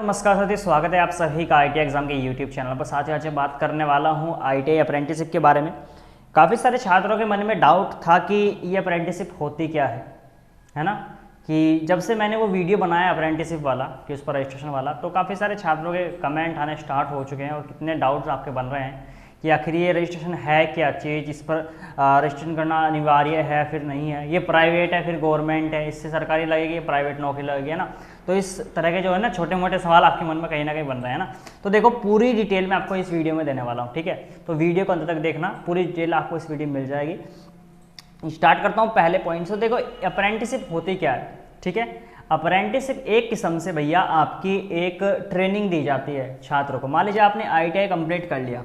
नमस्कार साथी, स्वागत है आप सभी का आईटीआई एग्जाम के यूट्यूब चैनल पर। साथ ही आज बात करने वाला हूं आईटीआई अप्रेंटिसशिप के बारे में। काफ़ी सारे छात्रों के मन में डाउट था कि ये अप्रेंटिसशिप होती क्या है ना। कि जब से मैंने वो वीडियो बनाया अप्रेंटिसशिप वाला कि उस पर रजिस्ट्रेशन वाला, तो काफ़ी सारे छात्रों के कमेंट आने स्टार्ट हो चुके हैं और कितने डाउट्स आपके बन रहे हैं कि आखिर ये रजिस्ट्रेशन है क्या चीज़, इस पर रजिस्ट्रेशन करना अनिवार्य है फिर नहीं है, ये प्राइवेट है फिर गवर्नमेंट है, इससे सरकारी लगेगी प्राइवेट नौकरी लगेगी, है ना। तो इस तरह के जो है ना छोटे मोटे सवाल आपके मन में कहीं ना कहीं बन रहे हैं ना। तो देखो, पूरी डिटेल में आपको इस वीडियो में देने वाला हूँ, ठीक है। तो वीडियो को अंत तक देखना, पूरी डिटेल आपको इस वीडियो में मिल जाएगी। स्टार्ट करता हूँ पहले पॉइंट से। देखो, अप्रेंटिसशिप होती क्या है, ठीक है। अप्रेंटिसशिप एक किस्म से भैया आपकी एक ट्रेनिंग दी जाती है छात्रों को। मान लीजिए आपने आईटीआई कंप्लीट कर लिया,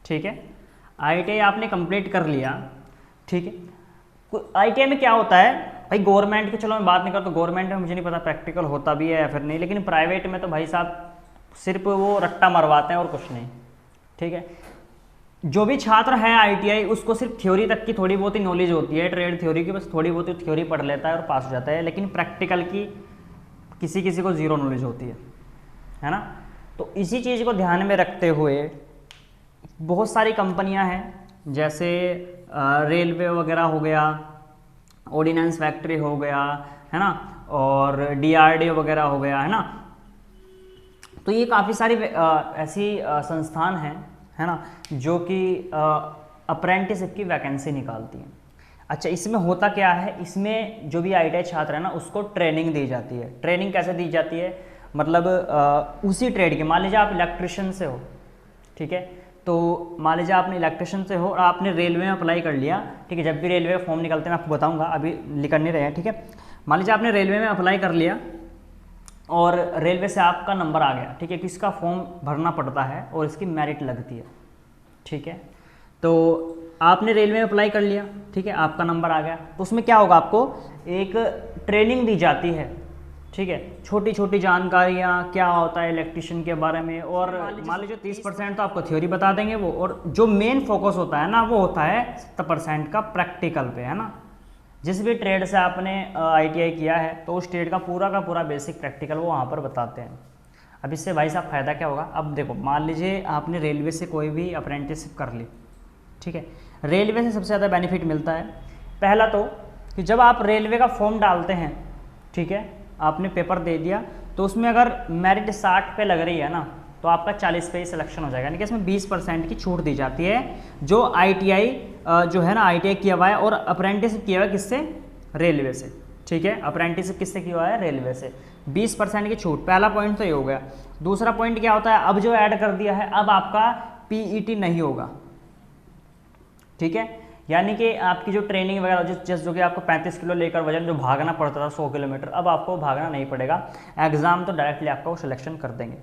ठीक है। आईटीआई आपने कंप्लीट कर लिया, ठीक है। आईटीआई में क्या होता है भाई, गवर्नमेंट की चलो मैं बात नहीं करता, तो गवर्नमेंट में मुझे नहीं पता प्रैक्टिकल होता भी है या फिर नहीं, लेकिन प्राइवेट में तो भाई साहब सिर्फ वो रट्टा मरवाते हैं और कुछ नहीं, ठीक है। जो भी छात्र है आईटीआई, उसको सिर्फ थ्योरी तक की थोड़ी बहुत ही नॉलेज होती है, ट्रेड थ्योरी की, बस थोड़ी बहुत ही थ्योरी पढ़ लेता है और पास हो जाता है, लेकिन प्रैक्टिकल की किसी किसी को जीरो नॉलेज होती है ना। तो इसी चीज़ को ध्यान में रखते हुए बहुत सारी कंपनियां हैं, जैसे रेलवे वगैरह हो गया, ऑर्डिनेंस फैक्ट्री हो गया, है ना, और डीआरडीओ वगैरह हो गया, है ना। तो ये काफ़ी सारी ऐसी संस्थान हैं, है ना, जो कि अप्रेंटिसशिप की वैकेंसी निकालती हैं। अच्छा, इसमें होता क्या है, इसमें जो भी आईटीआई छात्र है ना, उसको ट्रेनिंग दी जाती है। ट्रेनिंग कैसे दी जाती है, मतलब उसी ट्रेड के, मान लीजिए आप इलेक्ट्रिशियन से हो, ठीक है। तो मान लीजिए आपने इलेक्ट्रिशियन से हो और आपने रेलवे में अप्लाई कर लिया, ठीक है। जब भी रेलवे का फॉर्म निकलते हैं मैं आपको बताऊंगा, अभी लिख नहीं रहे हैं, ठीक है। मान लीजिए आपने रेलवे में अप्लाई कर लिया और रेलवे से आपका नंबर आ गया, ठीक है, कि इसका फॉर्म भरना पड़ता है और इसकी मेरिट लगती है, ठीक है। तो आपने रेलवे में अप्लाई कर लिया, ठीक है, आपका नंबर आ गया, तो उसमें क्या होगा, आपको एक ट्रेनिंग दी जाती है, ठीक है। छोटी छोटी जानकारियाँ क्या होता है इलेक्ट्रिशियन के बारे में, और मान लीजिए 30% तो आपको थ्योरी बता देंगे वो, और जो मेन फोकस होता है ना, वो होता है 70% का प्रैक्टिकल पे, है ना। जिस भी ट्रेड से आपने आईटीआई किया है, तो उस ट्रेड का पूरा बेसिक प्रैक्टिकल वो वहाँ पर बताते हैं। अब इससे भाई साहब फ़ायदा क्या होगा, अब देखो, मान लीजिए आपने रेलवे से कोई भी अप्रेंटिसशिप कर ली, ठीक है। रेलवे से सबसे ज़्यादा बेनिफिट मिलता है, पहला तो कि जब आप रेलवे का फॉर्म डालते हैं, ठीक है, आपने पेपर दे दिया, तो उसमें अगर मेरिट 60 पे लग रही है ना, तो आपका 40 पे ही सिलेक्शन हो जाएगा, यानी कि इसमें 20% की छूट दी जाती है। जो आईटीआई जो है ना, आईटीआई किया हुआ है और अप्रेंटिसशिप किया हुआ है किससे, रेलवे से, ठीक है। अप्रेंटिसशिप किससे किया हुआ है, रेलवे से, 20% की छूट। पहला पॉइंट तो ये हो गया। दूसरा पॉइंट क्या होता है, अब जो ऐड कर दिया है, अब आपका पीईटी नहीं होगा, ठीक है। यानी कि आपकी जो ट्रेनिंग वगैरह जो कि आपको 35 किलो लेकर वजन जो भागना पड़ता था 100 किलोमीटर, अब आपको भागना नहीं पड़ेगा, एग्जाम तो डायरेक्टली आपका वो सिलेक्शन कर देंगे।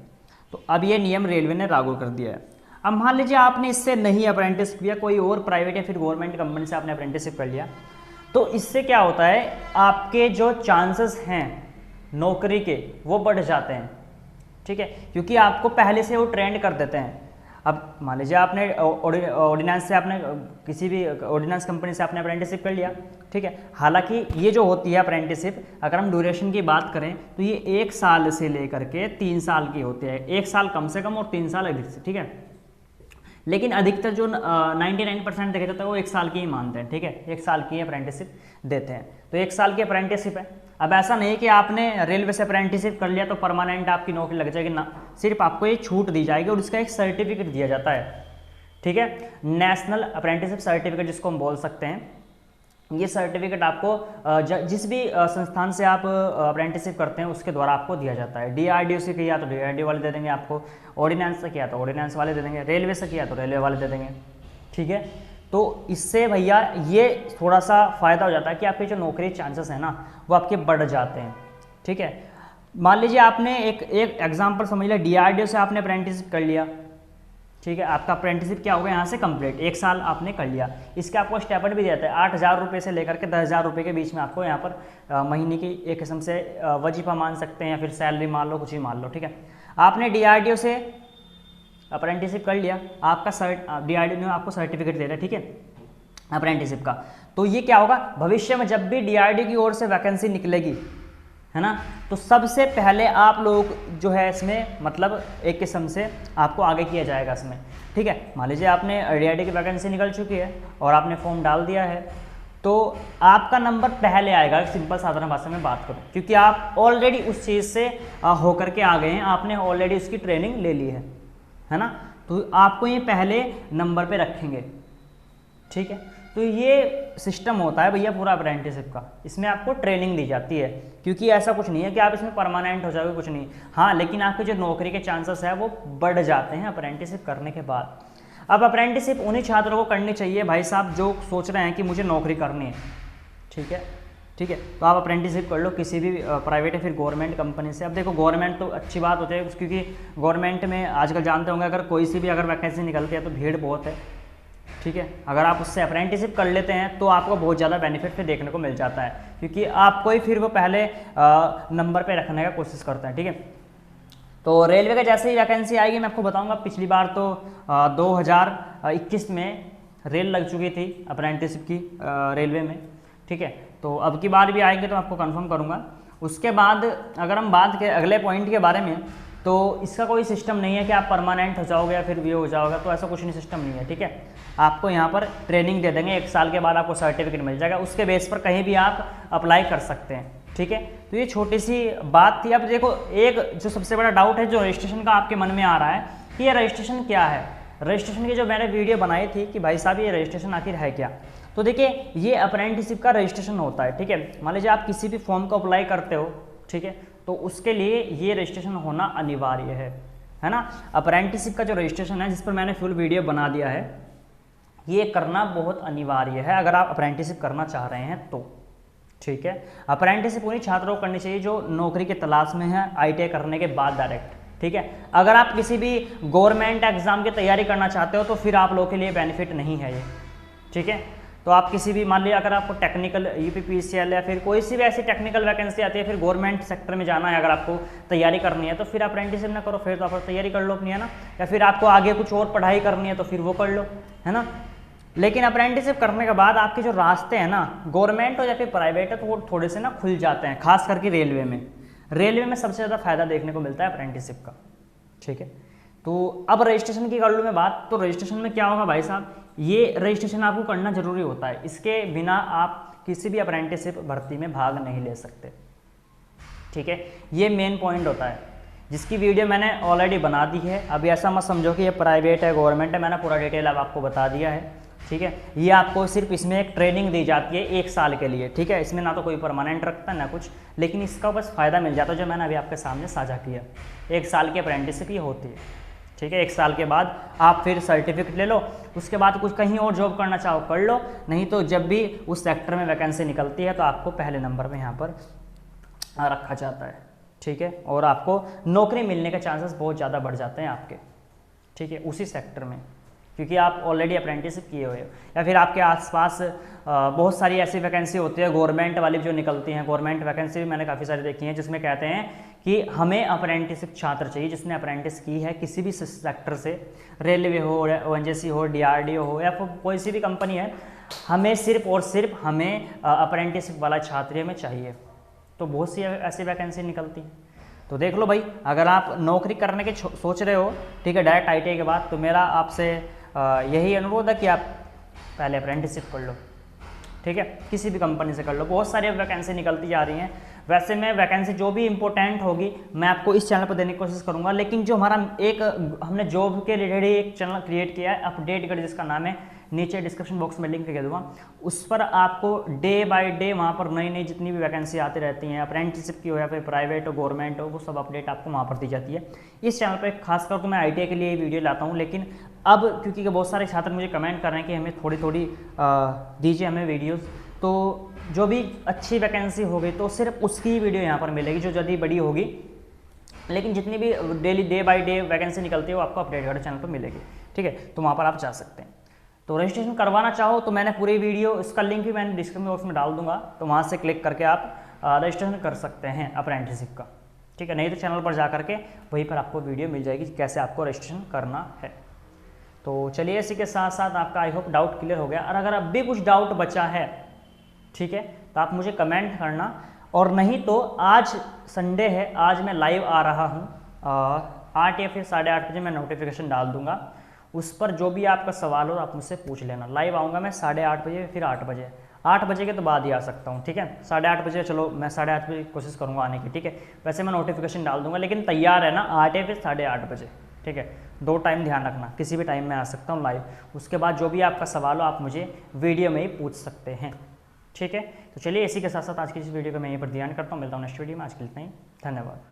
तो अब ये नियम रेलवे ने लागू कर दिया है। अब मान लीजिए आपने इससे नहीं अप्रेंटिसशिप किया, कोई और प्राइवेट या फिर गवर्नमेंट कंपनी से आपने अप्रेंटिसशिप कर लिया, तो इससे क्या होता है, आपके जो चांसेस हैं नौकरी के वो बढ़ जाते हैं, ठीक है, क्योंकि आपको पहले से वो ट्रेंड कर देते हैं। अब मान लीजिए आपने ऑर्डिनेंस से, आपने किसी भी ऑर्डिनेंस कंपनी से आपने अप्रेंटिसशिप कर लिया, ठीक है। हालांकि ये जो होती है अप्रेंटिसशिप, अगर हम ड्यूरेशन की बात करें तो ये 1 साल से लेकर के 3 साल की होती है, 1 साल कम से कम और 3 साल अधिक से, ठीक है। लेकिन अधिकतर जो 99% देखा जाता है वो 1 साल की ही मानते हैं, ठीक है, 1 साल की अप्रेंटिसशिप देते हैं। तो 1 साल की अप्रेंटिसशिप है। अब ऐसा नहीं कि आपने रेलवे से अप्रेंटिसशिप कर लिया तो परमानेंट आपकी नौकरी लग जाएगी ना, सिर्फ आपको ये छूट दी जाएगी और इसका एक सर्टिफिकेट दिया जाता है, ठीक है, नेशनल अप्रेंटिसशिप सर्टिफिकेट जिसको हम बोल सकते हैं। ये सर्टिफिकेट आपको जिस भी संस्थान से आप अप्रेंटिसशिप करते हैं उसके द्वारा आपको दिया जाता है। डीआरडीओ से किया तो डीआरडीओ वाले दे देंगे आपको, ऑर्डिनेंस से किया तो ऑर्डिनेंस वाले दे देंगे, रेलवे से किया तो रेलवे वाले दे देंगे, ठीक है। तो इससे भैया ये थोड़ा सा फ़ायदा हो जाता है कि आपके जो नौकरी चांसेस हैं ना, वो आपके बढ़ जाते हैं, ठीक है। मान लीजिए आपने एक एग्जाम्पल समझ लिया, डीआरडीओ से आपने अप्रेंटिसशिप कर लिया, ठीक है, आपका अप्रेंटिसशिप क्या हो गया यहाँ से कंप्लीट, 1 साल आपने कर लिया। इसके आपको स्टाइपेंड भी देता है, 8,000 रुपये से लेकर के 10,000 रुपये के बीच में आपको यहाँ पर महीने की एक किस्म से वजीफा मान सकते हैं या फिर सैलरी मान लो, कुछ ही मान लो, ठीक है। आपने डीआरडीओ से अप्रेंटिसशिप कर लिया, आपका डीआरडीओ ने आपको सर्टिफिकेट दे रहा है, ठीक है, अप्रेंटिसशिप का। तो ये क्या होगा, भविष्य में जब भी डीआरडीओ की ओर से वैकेंसी निकलेगी, है ना। तो सबसे पहले आप लोग जो है इसमें मतलब एक किस्म से आपको आगे किया जाएगा इसमें, ठीक है। मान लीजिए आपने DIT की वैकेंसी निकल चुकी है और आपने फॉर्म डाल दिया है, तो आपका नंबर पहले आएगा, सिंपल साधारण भाषा में बात करूं, क्योंकि आप ऑलरेडी उस चीज़ से होकर के आ गए हैं, आपने ऑलरेडी उसकी ट्रेनिंग ले ली है ना। तो आपको ये पहले नंबर पे रखेंगे, ठीक है। तो ये सिस्टम होता है भैया पूरा अप्रेंटिसशिप का, इसमें आपको ट्रेनिंग दी जाती है, क्योंकि ऐसा कुछ नहीं है कि आप इसमें परमानेंट हो जाओगे, कुछ नहीं। हाँ, लेकिन आपके जो नौकरी के चांसेस है वो बढ़ जाते हैं अप्रेंटिसशिप करने के बाद। अब अप्रेंटिसशिप उन्हीं छात्रों को करनी चाहिए भाई साहब जो सोच रहे हैं कि मुझे नौकरी करनी है, ठीक है, ठीक है। तो आप अप्रेंटिसशिप कर लो किसी भी प्राइवेट या फिर गवर्नमेंट कंपनी से। अब देखो गवर्नमेंट तो अच्छी बात होती है, क्योंकि गवर्नमेंट में आजकल जानते होंगे अगर कोई सी भी अगर वैकेंसी निकलती है तो भीड़ बहुत है, ठीक है। अगर आप उससे अप्रेंटिसशिप कर लेते हैं तो आपको बहुत ज़्यादा बेनिफिट फिर देखने को मिल जाता है, क्योंकि आपको ही फिर वो पहले नंबर पे रखने का कोशिश करते हैं, ठीक है। तो रेलवे का जैसे ही वैकेंसी आएगी मैं आपको बताऊंगा। पिछली बार तो 2021 में रेल लग चुकी थी अप्रेंटिसशिप की रेलवे में, ठीक है। तो अब की बार भी आएंगे तो आपको कंफर्म करूंगा। उसके बाद अगर हम बात करें अगले पॉइंट के बारे में, तो इसका कोई सिस्टम नहीं है कि आप परमानेंट हो जाओगे या फिर ये हो जाओगे, तो ऐसा कुछ नहीं सिस्टम नहीं है, ठीक है। आपको यहाँ पर ट्रेनिंग दे देंगे, 1 साल के बाद आपको सर्टिफिकेट मिल जाएगा, उसके बेस पर कहीं भी आप अप्लाई कर सकते हैं, ठीक है। तो ये छोटी सी बात थी। अब देखो एक जो सबसे बड़ा डाउट है जो रजिस्ट्रेशन का आपके मन में आ रहा है कि ये रजिस्ट्रेशन क्या है। रजिस्ट्रेशन की जो मैंने वीडियो बनाई थी कि भाई साहब ये रजिस्ट्रेशन आखिर है क्या, तो देखिए ये अप्रेंटिसशिप का रजिस्ट्रेशन होता है, ठीक है। मान लीजिए आप किसी भी फॉर्म को अप्लाई करते हो, ठीक है, तो उसके लिए ये रजिस्ट्रेशन होना अनिवार्य है ना। अप्रेंटिसशिप का जो रजिस्ट्रेशन है जिस पर मैंने फुल वीडियो बना दिया है, ये करना बहुत अनिवार्य है अगर आप अप्रेंटिसशिप करना चाह रहे हैं तो, ठीक है। अप्रेंटिसशिप उन्हीं छात्रों को करनी चाहिए जो नौकरी के तलाश में है ITI करने के बाद डायरेक्ट, ठीक है। अगर आप किसी भी गवर्नमेंट एग्जाम की तैयारी करना चाहते हो तो फिर आप लोगों के लिए बेनिफिट नहीं है ये, ठीक है। तो आप किसी भी मान लीजिए अगर आपको टेक्निकल UPPCL या फिर कोई सी भी ऐसी टेक्निकल वैकेंसी आती है, फिर गवर्नमेंट सेक्टर में जाना है, अगर आपको तैयारी करनी है तो फिर अप्रेंटिसशिप ना करो, फिर तो आप तैयारी कर लो अपनी, है ना। या फिर आपको आगे कुछ और पढ़ाई करनी है तो फिर वो कर लो, है ना। लेकिन अप्रेंटिसशिप करने के बाद आपके जो रास्ते हैं ना, गवर्नमेंट हो या फिर प्राइवेट है, तो वो थोड़े से ना खुल जाते हैं, खास करके रेलवे में। रेलवे में सबसे ज़्यादा फायदा देखने को मिलता है अप्रेंटिसशिप का, ठीक है। तो अब रजिस्ट्रेशन की कर लूँ मैं बात, तो रजिस्ट्रेशन में क्या होगा भाई साहब, ये रजिस्ट्रेशन आपको करना जरूरी होता है, इसके बिना आप किसी भी अप्रेंटिसशिप भर्ती में भाग नहीं ले सकते, ठीक है। ये मेन पॉइंट होता है जिसकी वीडियो मैंने ऑलरेडी बना दी है। अभी ऐसा मत समझो कि ये प्राइवेट है गवर्नमेंट है, मैंने पूरा डिटेल अब आपको बता दिया है, ठीक है। ये आपको सिर्फ इसमें एक ट्रेनिंग दी जाती है 1 साल के लिए, ठीक है। इसमें ना तो कोई परमानेंट रखता है ना कुछ, लेकिन इसका बस फ़ायदा मिल जाता है जो मैंने अभी आपके सामने साझा किया। 1 साल की अप्रेंटिसशिप ये होती है, ठीक है। 1 साल के बाद आप फिर सर्टिफिकेट ले लो, उसके बाद कुछ कहीं और जॉब करना चाहो कर लो, नहीं तो जब भी उस सेक्टर में वैकेंसी निकलती है तो आपको पहले नंबर में यहाँ पर रखा जाता है, ठीक है। और आपको नौकरी मिलने के चांसेस बहुत ज़्यादा बढ़ जाते हैं आपके, ठीक है, उसी सेक्टर में, क्योंकि आप ऑलरेडी अप्रेंटिसशिप किए हुए हो। या फिर आपके आसपास बहुत सारी ऐसी वैकेंसी होती है गवर्नमेंट वाली जो निकलती हैं, गवर्नमेंट वैकेंसी भी मैंने काफ़ी सारी देखी हैं जिसमें कहते हैं कि हमें अप्रेंटिसशिप छात्र चाहिए जिसने अप्रेंटिस की है किसी भी सेक्टर से, रेलवे हो, ONGC हो, DRDO हो या फिर कोई सी भी कंपनी है, हमें सिर्फ और सिर्फ हमें अप्रेंटिसशिप वाला छात्र हमें चाहिए। तो बहुत सी ऐसी वैकेंसी निकलती हैं। तो देख लो भाई, अगर आप नौकरी करने के सोच रहे हो, ठीक है, डायरेक्ट ITI के बाद, तो मेरा आपसे यही अनुरोध है कि आप पहले अप्रेंटिसशिप कर लो, ठीक है, किसी भी कंपनी से कर लो। बहुत सारी वैकेंसी निकलती जा रही हैं। वैसे मैं वैकेंसी जो भी इंपॉर्टेंट होगी मैं आपको इस चैनल पर देने की कोशिश करूंगा, लेकिन जो हमारा एक हमने जॉब के रिलेटेड एक चैनल क्रिएट किया है अपडेट कर, जिसका नाम है, नीचे डिस्क्रिप्शन बॉक्स में लिंक दे दूँगा, उस पर आपको डे बाय डे वहाँ पर नई नई जितनी भी वैकेंसी आती रहती हैं, अप्रेंटिसशिप की हो या फिर प्राइवेट हो गवर्नमेंट हो, वो सब अपडेट आपको वहाँ पर दी जाती है। इस चैनल पर खासकर तो मैं ITI के लिए वीडियो लाता हूँ, लेकिन अब क्योंकि बहुत सारे छात्र मुझे कमेंट कर रहे हैं कि हमें थोड़ी थोड़ी दीजिए हमें वीडियोज़, तो जो भी अच्छी वैकेंसी होगी तो सिर्फ उसकी वीडियो यहाँ पर मिलेगी जो जल्दी बड़ी होगी, लेकिन जितनी भी daily day by day vacancy निकलती है वो आपको अपडेट कर चैनल पर मिलेगी, ठीक है। तो वहाँ पर आप जा सकते हैं। तो रजिस्ट्रेशन करवाना चाहो तो मैंने पूरी वीडियो, इसका लिंक भी मैंने डिस्क्रिप्शन बॉक्स में डाल दूंगा, तो वहाँ से क्लिक करके आप रजिस्ट्रेशन कर सकते हैं अप्रेंटिसशिप का, ठीक है। नहीं तो चैनल पर जा करके वहीं पर आपको वीडियो मिल जाएगी कैसे आपको रजिस्ट्रेशन करना है। तो चलिए, इसी के साथ साथ आपका आई होप डाउट क्लियर हो गया, और अगर अब भी कुछ डाउट बचा है, ठीक है, तो आप मुझे कमेंट करना, और नहीं तो आज संडे है, आज मैं लाइव आ रहा हूँ 8 या फिर 8:30 बजे मैं नोटिफिकेशन डाल दूंगा, उस पर जो भी आपका सवाल हो आप मुझसे पूछ लेना। लाइव आऊँगा मैं 8:30 बजे फिर 8 बजे, 8 बजे के तो बाद ही आ सकता हूँ, ठीक है। 8:30 बजे चलो, मैं 8:30 बजे कोशिश करूँगा आने की, ठीक है। वैसे मैं नोटिफिकेशन डाल दूंगा, लेकिन तैयार है ना, 8 या फिर 8:30 बजे, ठीक है। 2 टाइम ध्यान रखना, किसी भी टाइम में आ सकता हूँ लाइव। उसके बाद जो भी आपका सवाल हो आप मुझे वीडियो में ही पूछ सकते हैं, ठीक है। तो चलिए इसी के साथ साथ आज की इस वीडियो को मैं यहीं पर ध्यान करता हूँ, मिलता हूँ नेक्स्ट वीडियो में। आज के लिए इतना ही, धन्यवाद।